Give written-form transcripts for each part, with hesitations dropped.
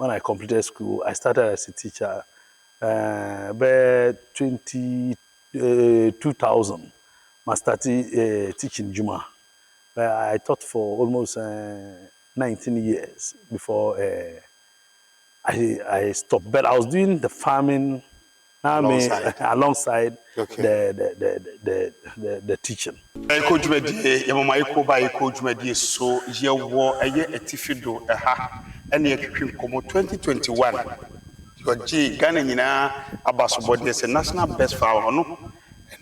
when I completed school, I started as a teacher. By 2000, I started teaching Juma. I taught for almost 19 years before I stopped. But I was doing the farming alongside the teaching. Ayekoo dwumadie yɛmama Ayekoo ba Ayekoo dwumadie so yɛwɔ ɛyɛ atifido ɛha ɛne yɛtwitwi nkɔmmɔ 2021 yɔgye Ghana nyinaa aba so bɔdeɛ sɛ national best flower ɔno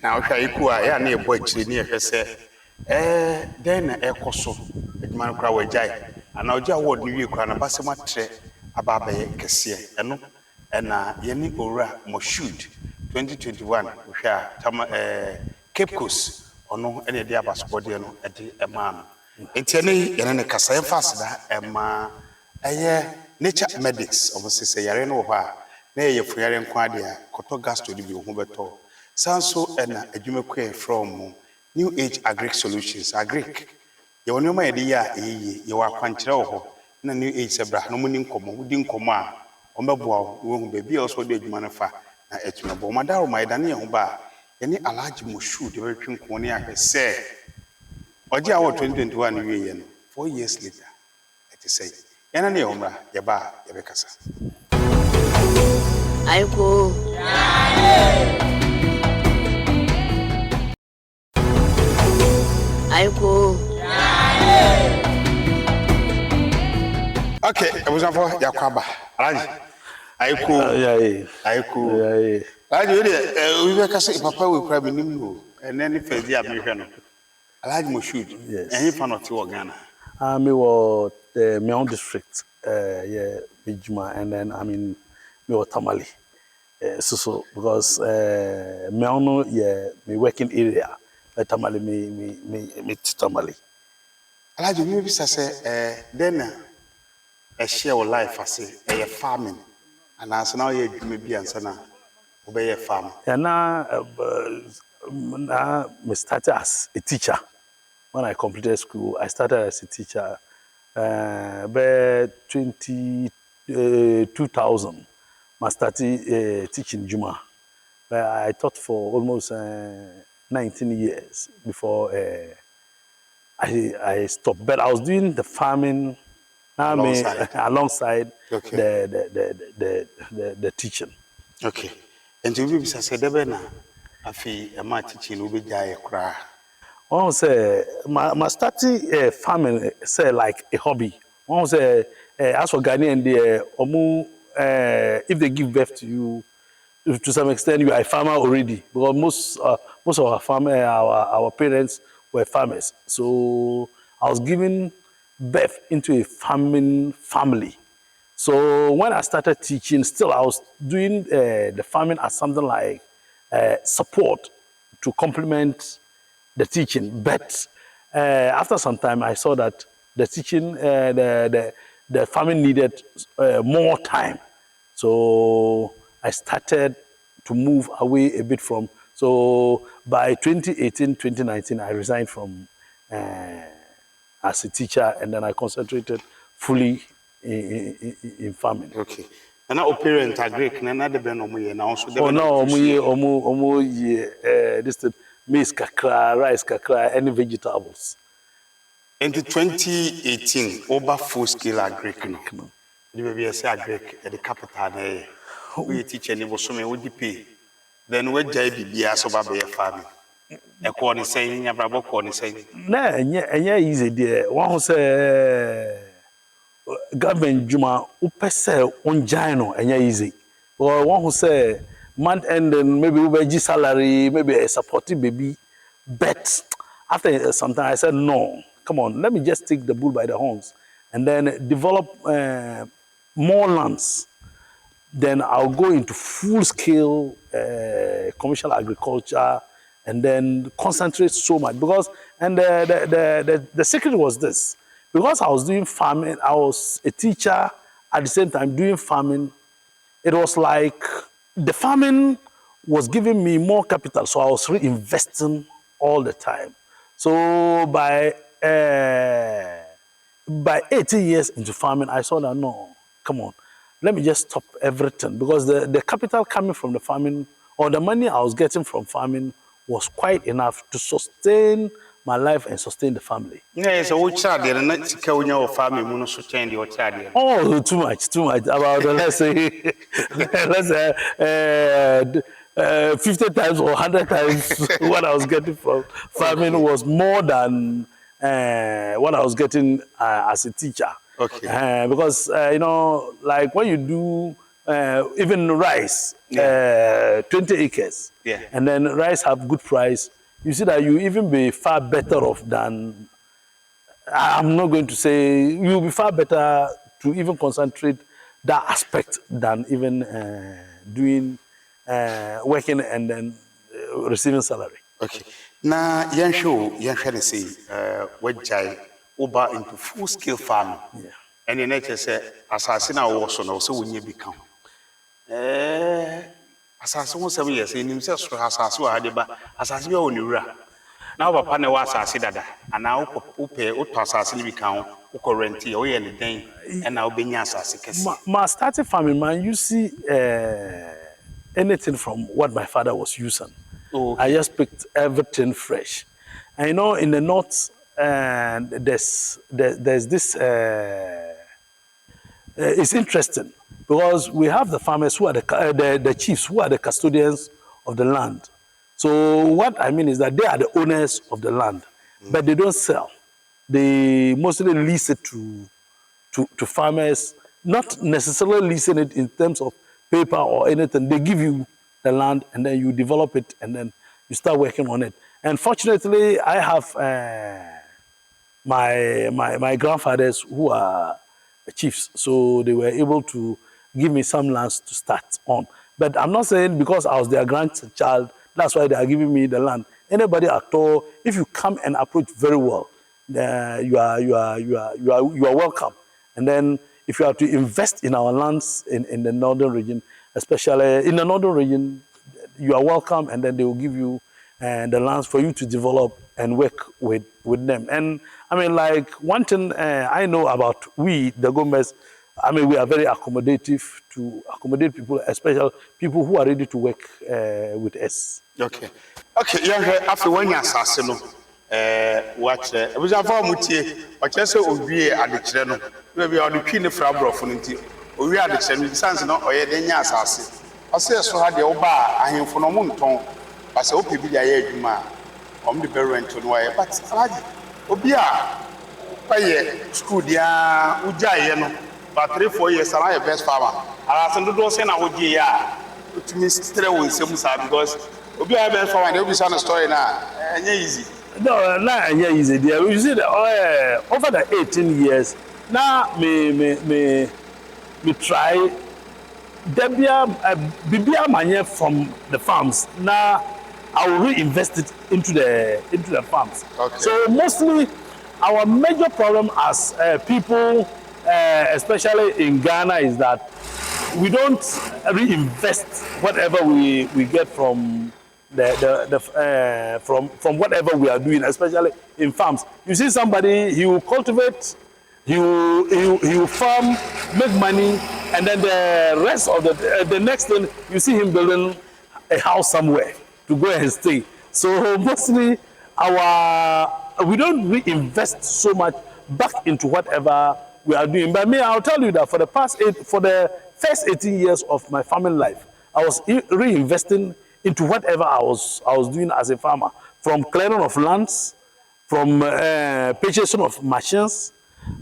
na ɔhwɛ Ayekoo a ɛyɛ na yɛbɔ akyire ne yɛhwɛ sɛ dɛn na ɛkɔ so adwuma no koraa wɔagyae anaa ɔgye award no wie koraa na basɛm atrɛ aba abɛyɛ kɛseɛ ɛno ɛna yɛne owura Moshood 2021 ɔhwɛ a Cape Coast ono ene de abasobode no de ema no entiane yene ne kasa yemfa aseda ema eye nature medics omo sese yare no ho a na ye fuyare nko ade a koto gasto de bi ho beto sanso ena adwumakue from New Age Agric Solutions agric ye woni ma ye de ya eyi ye wa kwankyere ho na New Age sebra no muni nkomo wudi nkomo a omeboa wo hu be bia so de adwuma no fa na etumebo madaro maida ne ye ho ba yeni Alhaji Moshood de betwe nko ne ahwe se oje awo 2021 wie ye no 4 years later it is say yana ne yomra ye ba ye be kasa Ayekoo Ayekoo okay ebuzafo yakwaba Alhaji Ayekoo Ayekoo Alhaji we be kasa papa we kura be nim no ene ne fedi a me hwe no Alhaji Moshood enyi fa no te wo Ghana Me was my own district yeah Bijuma and then I mean me was Tamale so because me own yeah me working area Tamale me Tamale Alhaji me bi say then a share of life as a farming and as now you me be answer na obey a farm. Yeah, now I started as a teacher. When I completed school, I started as a teacher. By 2000, I started teaching Juma. I taught for almost 19 years before I stopped. But I was doing the farming alongside the teaching. Okay. And to be said, Debena, I feel a match teaching will be jay cry. One say, my starting farming say like a hobby. One say, as for Ghanaian, if they give birth to you, to some extent, you are a farmer already. Because most of our our parents were farmers. So I was given birth into a farming family. So when I started teaching, still I was doing the farming as something like support to complement the teaching. But after some time, I saw that the teaching, the farming needed more time. So I started to move away a bit from. So by 2018, 2019, I resigned from as a teacher, and then I concentrated fully in farming. Okay. And now parent agree, and another ben omuye now also. Oh no, omuye this maize kakra, rice kakra, any vegetables. In 2018, over full scale agri, no. The baby say agri at the capital there. We teach any was so many pay. Then we JB so baby farming. A corner saying, a bravo corner saying. Nah, yeah, easy there. One who say government Juma upese onjaino and easy. Or one who say month end and maybe we salary, maybe a supportive baby. But after some time I said no. Come on, let me just take the bull by the horns and then develop more lands. Then I'll go into full-scale commercial agriculture and then concentrate so much. Because, and the secret was this. Because I was doing farming, I was a teacher at the same time doing farming. It was like the farming was giving me more capital, so I was reinvesting all the time. So by 18 years into farming, I saw that no, come on, let me just stop everything because the capital coming from the farming or the money I was getting from farming was quite enough to sustain my life and sustain the family. Yeah, so which are there? Na sika wonya wo farm mu no so chen de o cha de. Oh, too much, too much. About let's say, let's say, 50 times or 100 times what I was getting from farming was more than what I was getting as a teacher. Okay. Because you know, like when you do even rice, 20 acres, Yeah. and then rice have good price, you see that you even be far better off than I'm not going to say you'll be far better to even concentrate that aspect than even doing working and then receiving salary. Okay. Na yɛnhwɛ ne say wagyae woba into full scale farming. Yeah. And the nature say asase na wo so na wo se wonya bi ka ho. Asase ho 7 years nim say so asase wa hade ba asase bi wo ne wura. Na papa na wa asase dada ana wo pɛ wo to asase ni bi ka ho wo rent ye wo ye ne den and na wo benya asase kese. My starting farming, man, you see anything from what my father was using. Oh, okay. I just picked everything fresh. And you know, in the north, there's this. It's interesting because we have the farmers who are the chiefs who are the custodians of the land. So what I mean is that they are the owners of the land, but they don't sell. They mostly lease it to farmers, not necessarily leasing it in terms of paper or anything. They give you the land and then you develop it and then you start working on it. And fortunately, I have my grandfathers who are chiefs, so they were able to give me some lands to start on. But I'm not saying because I was their grandchild, that's why they are giving me the land. Anybody at all, if you come and approach very well, you are welcome. And then if you are to invest in our lands in the northern region, especially in the northern region, you are welcome, and then they will give you the lands for you to develop and work with them. And I mean, like one thing I know about we, the Gomez, I mean, we are very accommodative to accommodate people, especially people who are ready to work with us. Okay. Okay, yeah, after when you assassin, watch it was a form with you, but just so we are the channel. Maybe on the queen from Brofonity, or we are the channel, sans not or then assassin. I say, so had the oba, I am for no moon tongue, I say, okay, be a man, the parent to know, but Obia, by school, dear, Ujay, but 3-4 years, I am best farmer. I asked him to do send out to me still with some side because Obia best farmer, there will be some story now, and easy. No, not easy, dear. You see, over the 18 years, now me try. Bibia money from the farms. Now I will reinvest it into the farms. Okay. So mostly our major problem as people, especially in Ghana, is that we don't reinvest whatever we get from from whatever we are doing, especially in farms. You see somebody, he will cultivate, he will farm, make money, and then the rest of the next thing, you see him building a house somewhere to go and stay. So mostly we don't reinvest so much back into whatever we are doing. But me, I'll tell you that for the first 18 years of my farming life, I was reinvesting into whatever I was doing as a farmer, from clearing of lands, from purchasing of machines,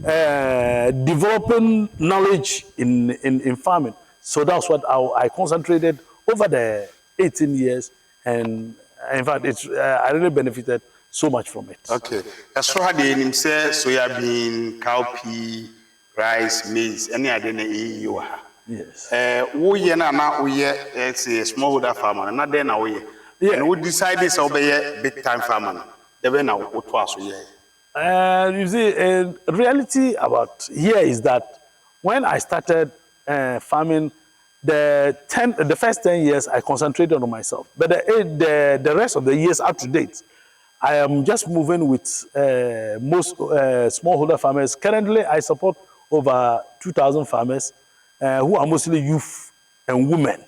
developing knowledge in farming. So that's what I concentrated over the 18 years, and in fact, I really benefited so much from it. Okay. As for the name say soybean, cowpea, rice, maize, any other you are. Yes. We na we a smallholder farmer, not then now we. Yeah. And we decide this obey big time farmer. The way now what was we. You see, reality about here is that when I started farming, the first 10 years I concentrated on myself, but the rest of the years up to date, I am just moving with most smallholder farmers. Currently, I support over 2,000 farmers, who are mostly youth and women,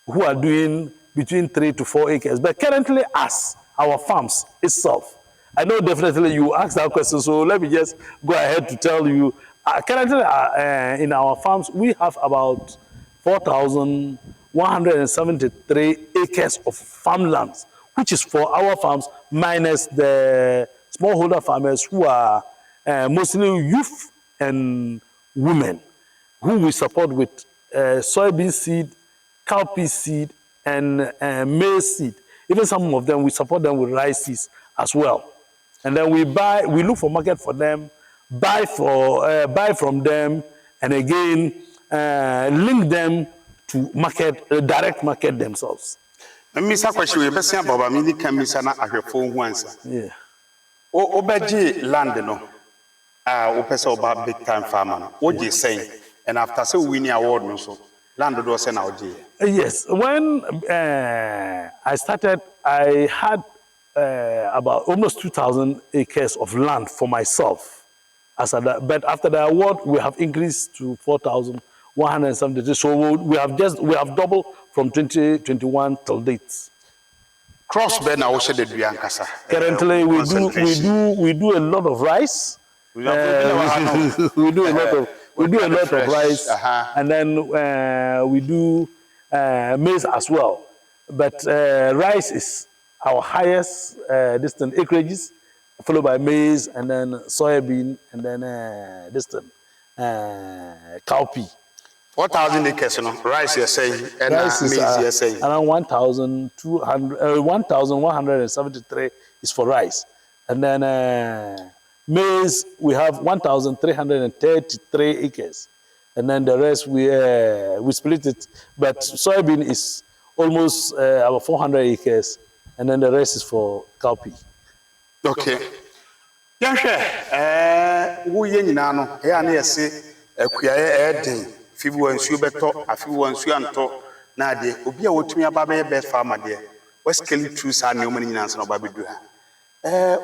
who are doing between 3 to 4 acres. But currently, us, our farms itself, I know definitely you asked that question, so let me just go ahead to tell you. Currently, in our farms, we have about 4,173 acres of farmlands, which is for our farms, minus the smallholder farmers who are mostly youth and women, who we support with soybean seed, cowpea seed, and maize seed. Even some of them, we support them with rice seeds as well. And then we look for market for them, buy from them, and again link them to market, direct market themselves. Misa question we besia baba mi nika misa na ahwefo hu ansa. Yeah. Obeji land no. O pesa oba big time farmer no. Oji say and after say winning award no so land do say na oji. Yes, when I started, I had about almost 2,000 acres of land for myself. But after the award, we have increased to 4,173. So we have doubled from 2021 till date. Cross bed na wo she de dua nkasa. Currently, we do a lot of rice. We do a lot of rice, and then we do maize as well. But rice is our highest distant acreages, followed by maize, and then soybean, and then cowpea. 4,000 acres no rice you say and Rice is maize you say around 1,173 is for rice, and then maize we have 1,333 acres, and then the rest we split it. But soybean is almost about 400 acres, and then the rest is for cowpea. Okay. Yanhwe wo ye nyina no e ana yese akuaye eden fibu wansuo beto afibu wansuo anto na ade obi a wotumi aba be best farmer de we scale through sa ne o mani nyina nso na oba bedu ha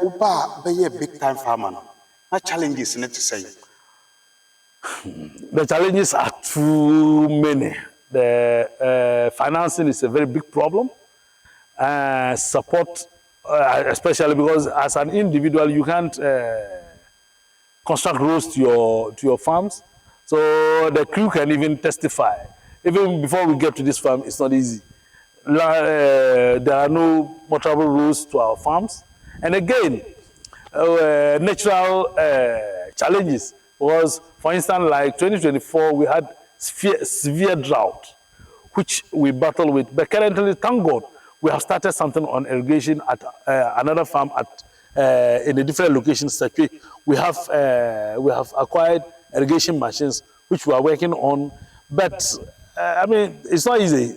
oba be ye big time farmer no na challenges ne to say. The challenges are too many. The financing is a very big problem. Support, especially because as an individual you can't construct roads to your farms. So the crew can even testify. Even before we get to this farm, it's not easy. There are no motorable roads to our farms. And again, natural challenges was, for instance, like 2024, we had severe drought, which we battled with. But currently, thank God, we have started something on irrigation at another farm in a different location. We have acquired irrigation machines, which we are working on. But I mean, it's not easy.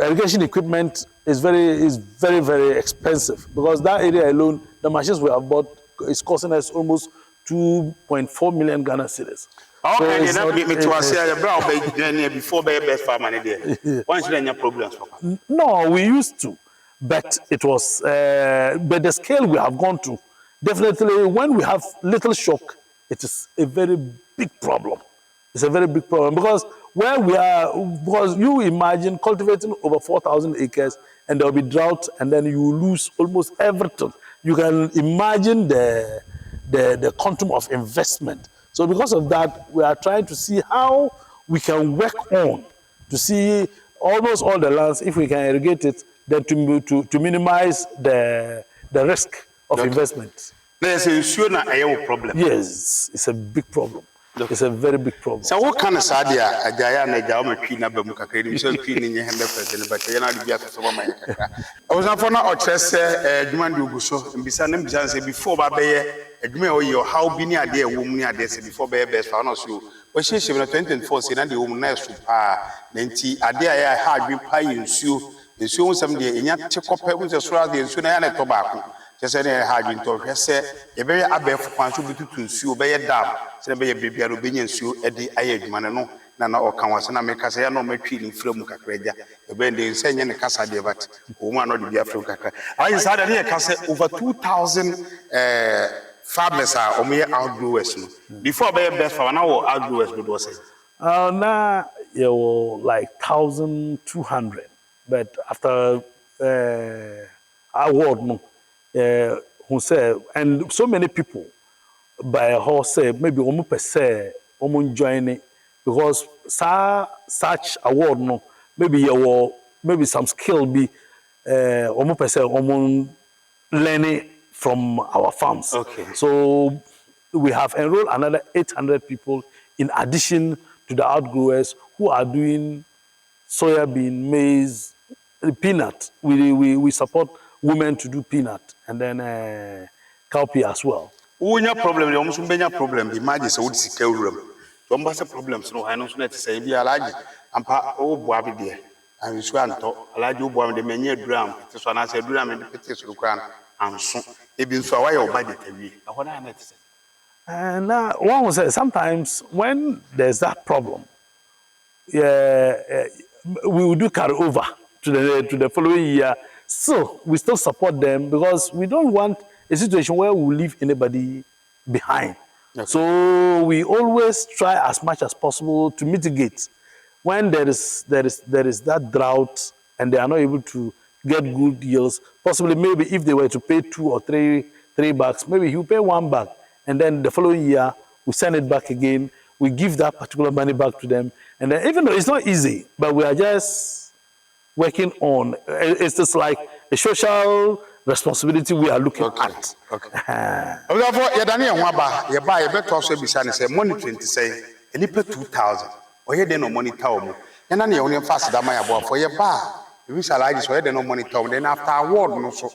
Irrigation equipment is very, very expensive, because that area alone, the machines we have bought is costing us almost 2.4 million Ghana cedis. Okay, so me to say the brown before be best farmer there. Why should any problems? No, we used to, but it was but the scale we have gone to, definitely when we have little shock, it is a very big problem. It's a very big problem, because where we are, because you imagine cultivating over 4,000 acres and there will be drought, and then you lose almost everything. You can imagine the quantum of investment. So because of that, we are trying to see how we can work on to see almost all the lands, if we can irrigate it, then to minimize the risk of investment. There's a problem. Yes, it's a big problem. It's a very big problem. So what kind of sadia ajaya na jawo matwi na ba mu kakra ni so twi ni nye 100% but yana de bia so ba mai kakra. I was for na o trese adwuma de oguso mbisa na mbisa say before ba be ye adwuma o ye how bi ni ade e wo mu ni ade say before be best fa na so o hye na 2024 say na de wo mu na so pa na nti ade a ya ha adwi pa ye nsuo wo sam de enya chekopa wo se so ade nsuo na ya na to ba ko just say ha adwi to hwese ye be abef kwan so bitutu nsuo be ye dam se be ye bibia ro be nya nsuo e de aye adwuma ne no na oka wase na meka se ya no matwi ni mframu kakraja e be de nse nya ne kasa de bat o mu ano de bia frem kakra ayi sa da ne kasa over 2,000 farmers are outgrowers no. Before be best farmer now outgrowers do say. Now you like 1,200, but after award no, who say and so many people by horse say maybe almost per se almost join it because such award no maybe you maybe some skill be almost per se almost learning from our farms. Okay. So we have enrolled another 800 people in addition to the outgrowers who are doing soybean, maize, peanut. We support women to do peanut and then cowpea as well. Unya problem, almost benya problem. Imagine so would see kewuram. Don't problems no. I know so that say be alaji. Ampa o boabi there. And we swan to alaji o boam de menye drum. This one I say drum and the petition kran and so. E bin so why your body tewi. I want to say. And one will say sometimes when there's that problem, yeah, we will do carry over to the following year. So we still support them because we don't want a situation where we leave anybody behind. Okay. So we always try as much as possible to mitigate when there is that drought and they are not able to get good yields. Possibly maybe if they were to pay 2 or 3 bags, maybe he will pay 1 bag, and then the following year we send it back again. We give that particular money back to them, and then even though it's not easy, but we are just working on. It's just like a social responsibility we are looking at. Okay. Therefore, you don't know about you buy a better also be say money 20 say and you pay 2,000 or you don't know money town. And then you only fast that my about for your bar. You wish I like this, or you don't know money town. Then after award, no so.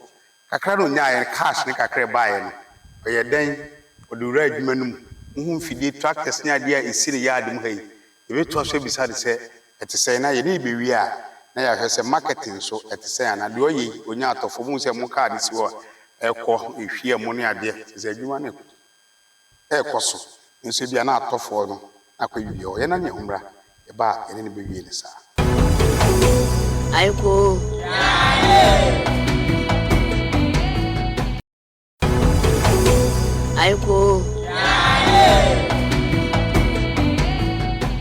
I can't know cash, Nick, I can't buy or you then or the red man whom feed tractors near idea is sitting yard in hay. You will also be sad to say, at the same now you need be we are. Now has a marketing so at the same and do ye when you out of Musa Moka this war. Ayekoo if here money idea is a human. Ayekoo so. You say be an out of for no. I could be your enemy umbra. A bar and any baby in the sir. Ayekoo. Ayekoo.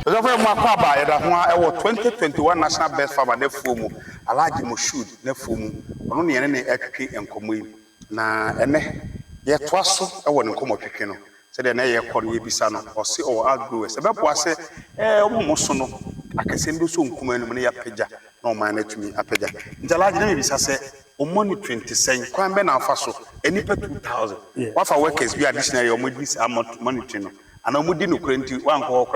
The Makwaba, I was 2021 National Best Farmer, ne fumu, Alaji Moshud, ne fumu, only any equity and commune. Na ene, yet twasso, I wouldn't come up Picano. Said an Ayekoo Bisano, or see or outgrowers. About was say, almost no, I can send you soon, come in a peja, no man to me a peja. The large name is I say, o money 20 cents, crime ben faso, any per 2,000. What for workers be additional or money to and I'm within currently 1 crore.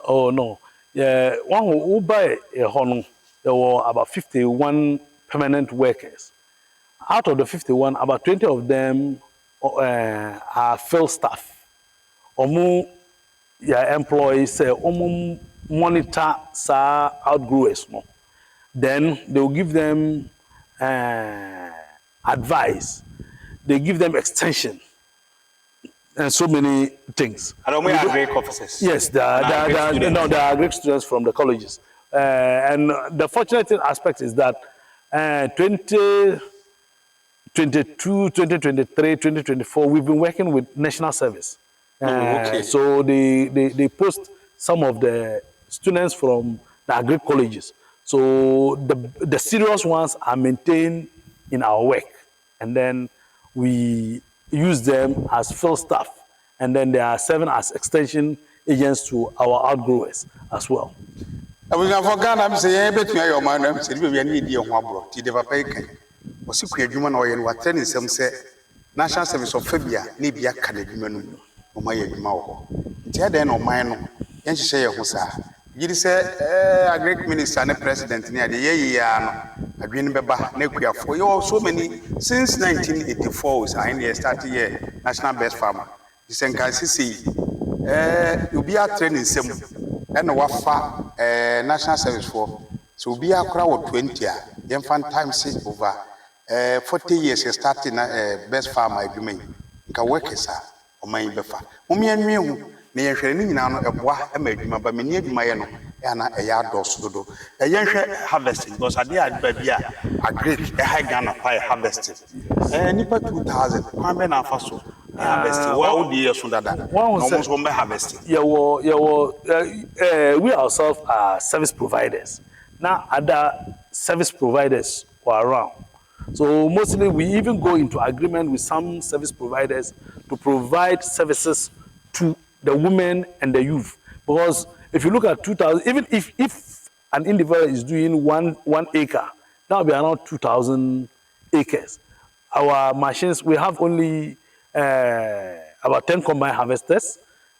Oh no, yeah, one who buy a honor, there were about 51 permanent workers. Out of the 51, about 20 of them are field staff. Omu employees monitor outgrowers. No, then they will give them advice. They give them extension. And so many things. And we are great officers. Yes, they are great students from the colleges. And the fortunate aspect is that 2022, 2023, 2024, we've been working with national service. Okay. So they post some of the students from the agri colleges. So the serious ones are maintained in our work. And then we use them as field staff, and then they are serving as extension agents to our outgrowers as well. I was for Ghana, I'm saying, I bet you your man, I'm saying, we need your one to develop a was a queer human or in what training some say, National Service of Fabia, Nibia Academy, or my mouth. Then or mine, and she say, Husa. You say, a great minister and a president near the year. I've been Nequia for you so many since 1984. I started here, National Best Farmer. The Senkasisi, you'll be a training sim and a wafa National Service for. So be a crowd 20 infant time sit over 40 years. You started Best Farmer agreement. You can work as a my befa. Mummy and me. Near training now a bois a medima, but many of my and a yard or so. A young harvesting because I did baby a great a high gun of pie harvested. Nipa 2,000, Kwame Faso, harvest. Wow, dear, so that almost one by harvesting. We ourselves are service providers. Now, other service providers are around. So mostly we even go into agreement with some service providers to provide services to the women and the youth. Because if you look at 2000, even if an individual is doing one acre, that will be around 2,000 acres. Our machines, we have only about 10 combine harvesters,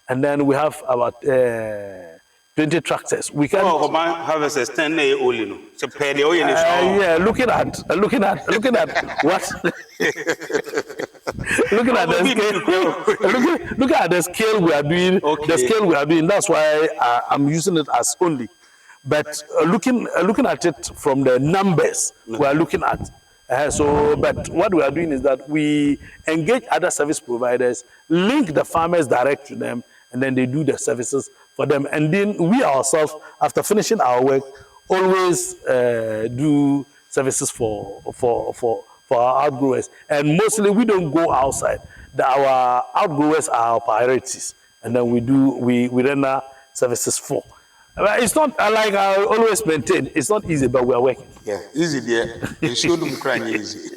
and then we have about 20 tractors. We can. Oh, combine harvesters 10 only no. So pay the oil. Yeah, looking at what looking at the scale. Look at the scale we are doing. Okay. The scale we are doing. That's why I'm using it as only. But looking at it from the numbers we are looking at. But what we are doing is that we engage other service providers, link the farmers direct to them, and then they do the services for them. And then we ourselves, after finishing our work, always do services for our outgrowers. And mostly we don't go outside. Our outgrowers are our priorities, and then we render services for. It's not like I always maintain. It's not easy, but we are working. Yeah, easy there. You should easy.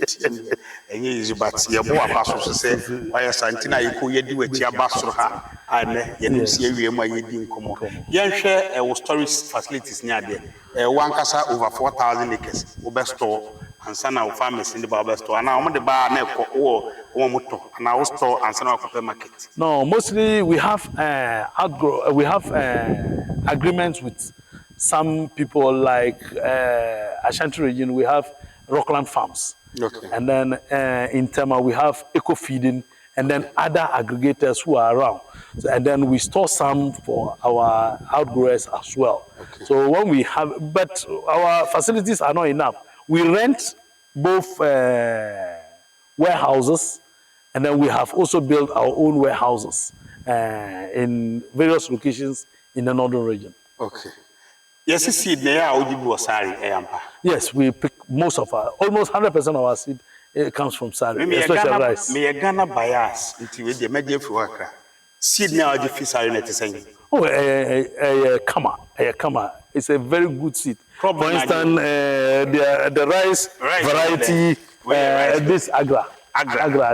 And easy, but you more about to say why Santina you do it your basura and you see we are didn't come on. Yan share storage facilities near there. One casa over 4,000 acres, over store and sana farmers in the barber store. And now the bar or motor and our store and sana market. No, mostly we have agreements with some people like Ashanti region. We have Rockland Farms, okay. And then in Tema we have eco feeding, and then other aggregators who are around. So, and then we store some for our outgrowers as well. Okay. So when we have, but our facilities are not enough. We rent both warehouses, and then we have also built our own warehouses in various locations in the northern region. Okay. Yes, seed there yes, we pick most of our, almost 100% of our seed comes from Sari, especially rice. Me Ghana bias into the media for seed now the fish are not saying. Oh, Kama. It's a very good seed. For instance, the rice variety, this Agra.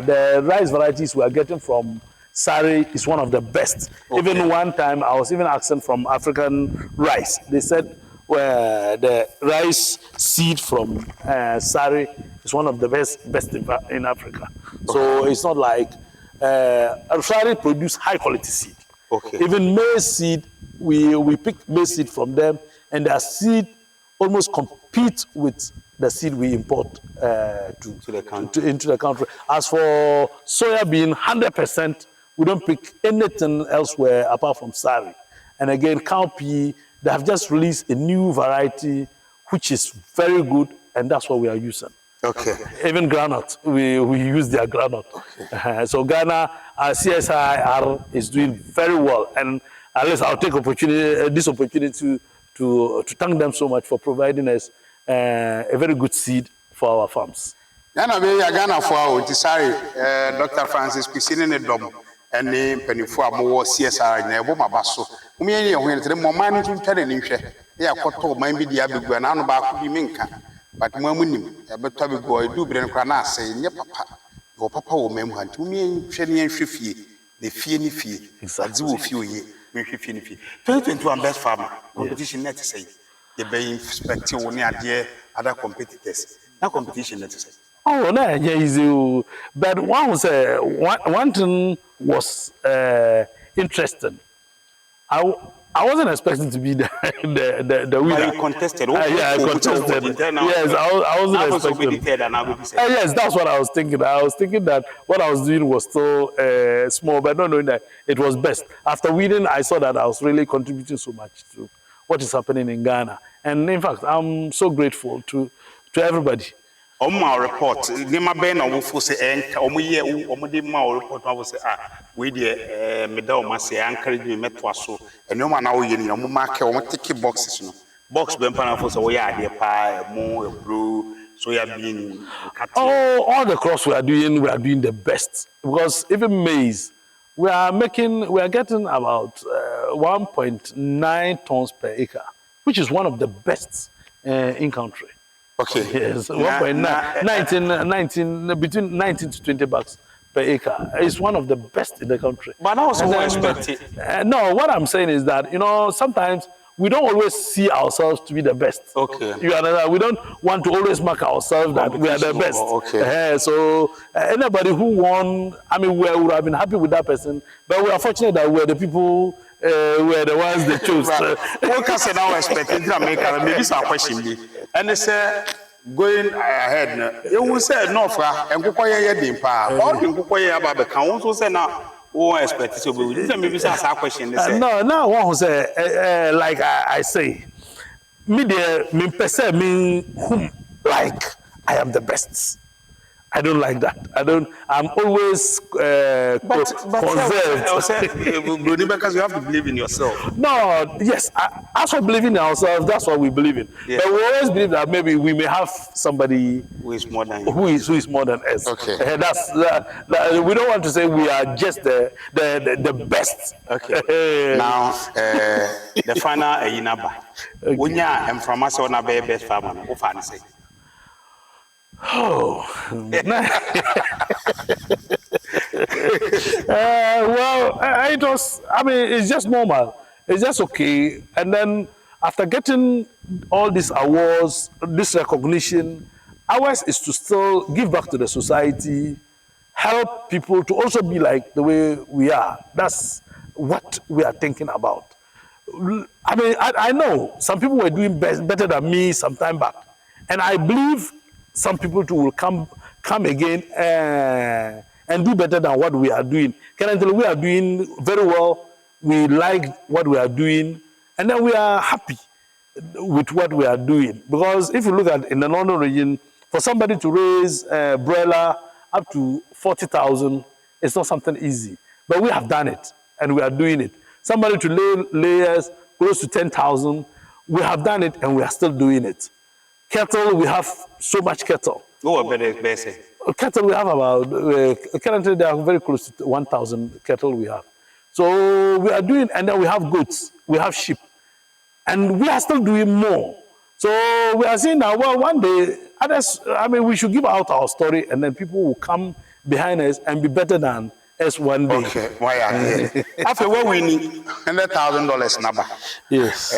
The rice varieties we are getting from Sari is one of the best. Okay. Even one time, I was even asking from African rice. They said the rice seed from Sari is one of the best in Africa. Okay. So it's not like Sari produce high quality seed. Okay. Even maize seed, we pick maize seed from them, and their seed almost compete with the seed we import into the country. As for soya bean, 100%. We don't pick anything elsewhere apart from Sari. And again, cowpea, they have just released a new variety, which is very good, and that's what we are using. Okay. Even granite, we use their granite. Okay. So Ghana, CSIR is doing very well, and at least I'll take this opportunity to thank them so much for providing us a very good seed for our farms. Ghana for Dr. Francis Piscine and name penny for more CSR never my basso. We went to the moment to tell any share. They are caught might be the Abbey Granana back to be Minka. But when but Tabby boy do bring Grana say, yeah, papa, your papa will member to me, Shenny and Shiffy, the Fienny fee, exactly few years, 2021 best farmer competition net to say. The bay expecting only idea other competitors. No competition net to say. Oh, no, yeah, easy. But one thing was interesting. I wasn't expecting to be the winner. You contested. Yeah, I contested. Yes, I wasn't expecting. Yes, that's what I was thinking. I was thinking that what I was doing was still small, but not knowing that it was best. After winning, I saw that I was really contributing so much to what is happening in Ghana. And in fact, I'm so grateful to everybody. On my report, Nima Ben or Wufo say, report, I will say, we dear Medoma say, encourage me metwaso, and no man now in your market or ticket boxes. Box Bempana for so, yeah, dear pie, more brew, soya bean, cattle? Oh, all the crops we are doing the best. Because even maize, we are getting about 1.9 tons per acre, which is one of the best in country. Okay. Yes, Na, 1.9, na, 19, between 19 to 20 bucks per acre. It's one of the best in the country. but I also And won't then, expect it. no, what I'm saying is that, sometimes we don't always see ourselves to be the best. Okay. You understand? We don't want to always mark ourselves that we are the Competition, best. okay. So anybody who won, I mean, we would have been happy with that person, but we are fortunate that we're the people, we're the ones they chose. Right. What can say now expecting to make maybe some question be. And they say going ahead now. You will say no fra and kukoye dimpa. All the kukoye about can also say now who expect so be. This maybe some question they say. No, now one who say, like I say, me there, me per me whom like I am the best. I don't like that. I'm always conserved. Because you have to believe in yourself. No, yes. As for believing in ourselves, that's what we believe in. Yeah. But we always believe that maybe we may have somebody Who is more than you? who is more than us. Okay. We don't want to say we are just the best. Okay. Now, the final number. When you are from us on a best farmer, what can say? Oh, well, it was. I mean, it's just normal. It's just okay. And then after getting all these awards, this recognition, ours is to still give back to the society, help people to also be like the way we are. That's what we are thinking about. I mean, I know some people were doing better than me some time back, and I believe some people too will come again and do better than what we are doing. Currently, we are doing very well. We like what we are doing, and then we are happy with what we are doing. Because if you look at in the northern region, for somebody to raise broiler up to 40,000, it's not something easy. But we have done it, and we are doing it. Somebody to lay layers close to 10,000, we have done it, and we are still doing it. Cattle, we have so much cattle. Oh, better. Cattle, we have about, currently they are very close to 1,000 cattle we have. So we are doing, and then we have goats, we have sheep, and we are still doing more. So we are saying now, well, one day, others, I mean, we should give out our story, and then people will come behind us and be better than us one day. Okay, why are you? After what we need, $100,000 number. Yes.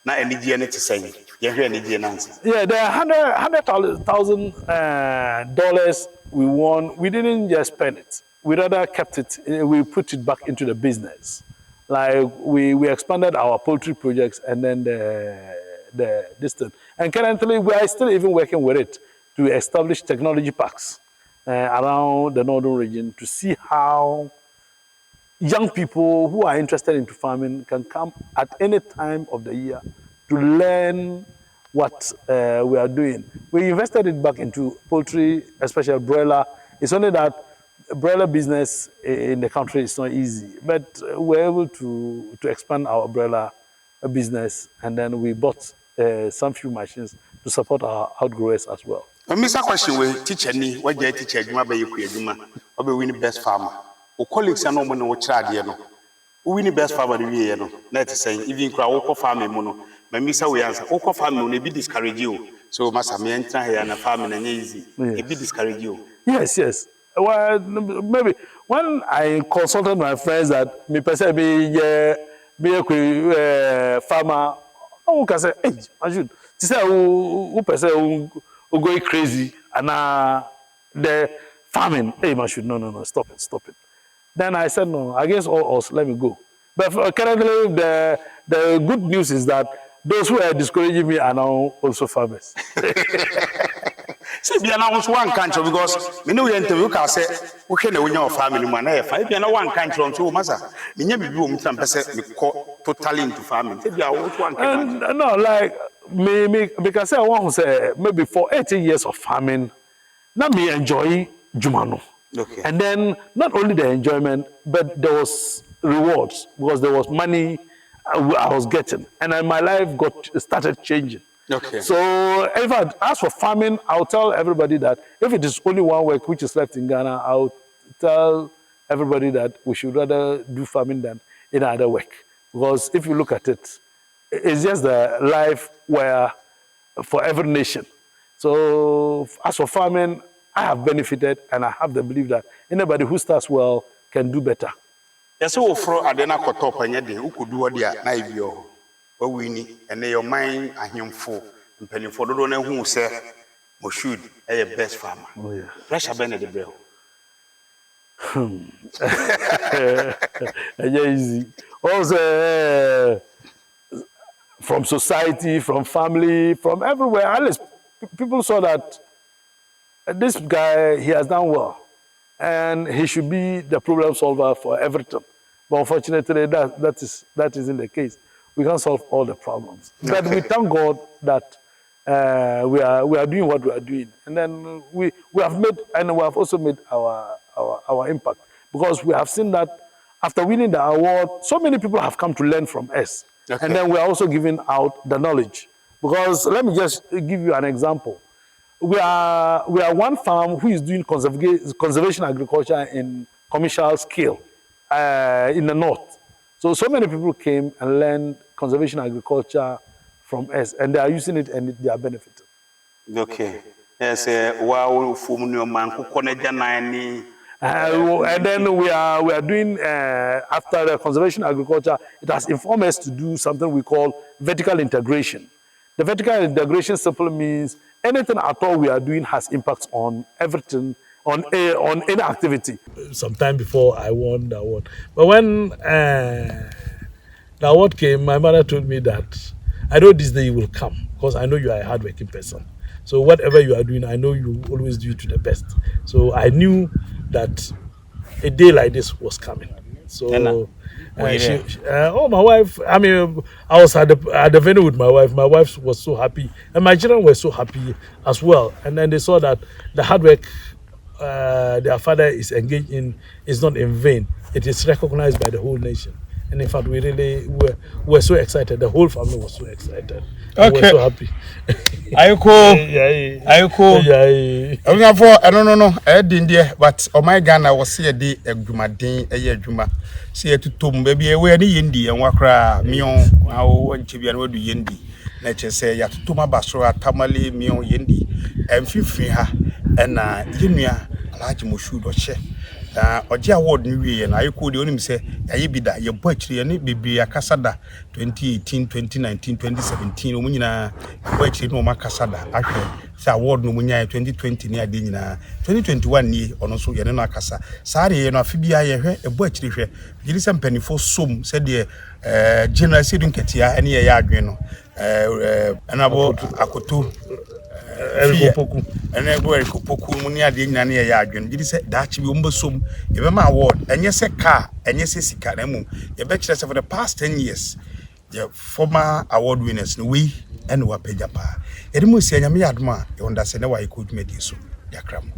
Now, any DNA to say. You hear any answer? Yeah, the $100,000 we won. We didn't just spend it. We rather kept it. We put it back into the business. Like we expanded our poultry projects and then the distance. And currently we are still even working with it to establish technology parks around the northern region to see how young people who are interested into farming can come at any time of the year to learn what we are doing. We invested it back into poultry, especially broiler. It's only that broiler business in the country is not easy, but we're able to expand our broiler business, and then we bought some few machines to support our outgrowers as well. Mr. Question, we teacher ni, what you teacher, you might be or be winning best farmer. Or colleagues are no one or child, you know. We need best farmer, you know. Let us say, even crowd farming mono. My Mr. We answer, Oko farming will be discourage you. So, Master, me enter here and a farming and easy. It be discourage you. Yes. Well, maybe when I consulted my friends that me person be a farmer, I can say, hey, I should. This is who person who going crazy and the farming. Hey, I should no, stop it. Then I said no, against all odds, let me go. But currently, the good news is that those who are discouraging me are now also farmers. See, be announced one country because we know interview can say, okay, no, your family man, if I be one country on two massa, me never be home totally into farming. Be one country. No, like me, because I want to say maybe for 18 years of farming, now me enjoy Jumano. Okay. And then not only the enjoyment, but there was rewards because there was money I was getting, and then my life started changing. Okay. So, in fact, as for farming, I'll tell everybody that if it is only one work which is left in Ghana, I'll tell everybody that we should rather do farming than any other work. Because if you look at it, it's just the life where for every nation. So, as for farming, I have benefited and I have the belief that anybody who starts well can do better. Yes, so for Adena Kotop and Yadi, who could do what they are Naivio, or Winnie, and they are mine a him full, and penny for the donor who say, Moshood, a best farmer. Oh, yeah. Pressure Bennett the Bell. Easy. Also, from society, from family, from everywhere. At least people saw that this guy, he has done well. And he should be the problem solver for everything. But unfortunately, that isn't the case. We can't solve all the problems. But we thank God that we are doing what we are doing. And then we have made, and we have also made our impact. Because we have seen that after winning the award, so many people have come to learn from us. Okay. And then we are also giving out the knowledge. Because let me just give you an example. We are one farm who is doing conservation agriculture in commercial scale in the north. So many people came and learned conservation agriculture from us, and they are using it and they are benefiting. Okay. Yes, wow, from your man who connected nine. And then we are doing after the conservation agriculture, it has informed us to do something we call vertical integration. The vertical integration simply means anything at all we are doing has impacts on everything, on any activity. Sometime before I won the award, but when the award came, my mother told me that I know this day will come because I know you are a hardworking person. So whatever you are doing, I know you always do it to the best. So I knew that a day like this was coming. So my wife, I mean, I was at the venue with my wife. My wife was so happy, and my children were so happy as well. And then they saw that the hard work their father is engaged in is not in vain. It is recognized by the whole nation. And in fact, we really were so excited. The whole family was so excited. Okay. We were so happy. Ayekoo. No. I didn't there, but oh my Ghana was see a day a Jumadin, a year Juma. See it to Tom, baby, away any Yindi and Wakra, Mion, how and Chibian would do Yindi. Nature say, ya to Toma Basra, Tamale, Mion Yindi, and Fifiha, and Yimia, large Moshood or Che. Oji award ni wie na Ayekoo de onim se yaye bi da ye bo akire ne bebia kasada 2018 2019 2017 omu nyina bo akire no makasada ahwe se award no munya 2020 ni ade nyina 2021 ni ono so ye ne no akasa saare ye no afibia ye hwe e bo akire hwe giri se mpanifo som se de general sedun ketia ene ye adwen no anabo akoto Ayekoo and Ayekoo poku muni ade nyina ne ye adwen gidi se daachi bi ombesom ye be ma award enye se car enye se sika na mum ye be kire se for the past 10 years the former award winners no we and wa pejapa ye de mu se anyame yadoma ye onda se ne wa Ayekoo dwumadi so yakram